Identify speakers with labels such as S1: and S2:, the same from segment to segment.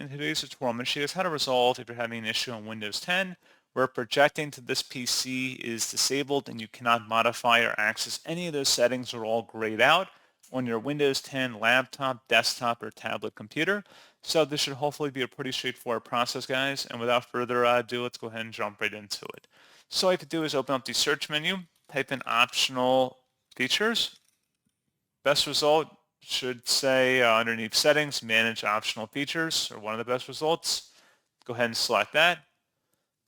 S1: In today's tutorial, I'm going to show you guys how to resolve if you're having an issue on Windows 10 where projecting to this PC is disabled and you cannot modify or access any of those settings are all grayed out on your Windows 10 laptop, desktop, or tablet computer. So this should hopefully be a pretty straightforward process, guys. And without further ado, let's go ahead and jump right into it. So all you have to do is open up the search menu, type in optional features. Best result should say underneath settings, manage optional features, or one of the best results. Go ahead and select that.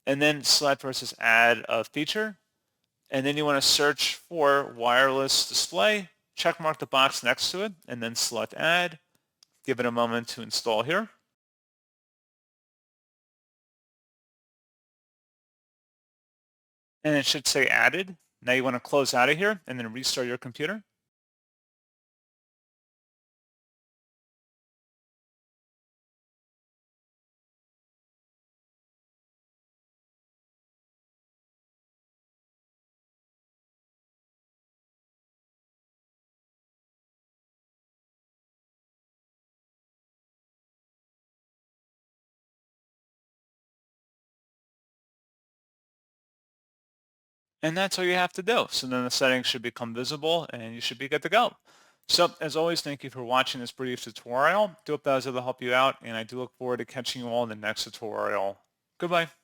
S1: And then select versus add a feature. And then you want to search for wireless display. Check mark the box next to it, and then select add. Give it a moment to install here. And it should say added. Now you want to close out of here and then restart your computer. And that's all you have to do. So then the settings should become visible and you should be good to go. So as always, thank you for watching this brief tutorial. Do hope that was able to help you out, and I do look forward to catching you all in the next tutorial. Goodbye.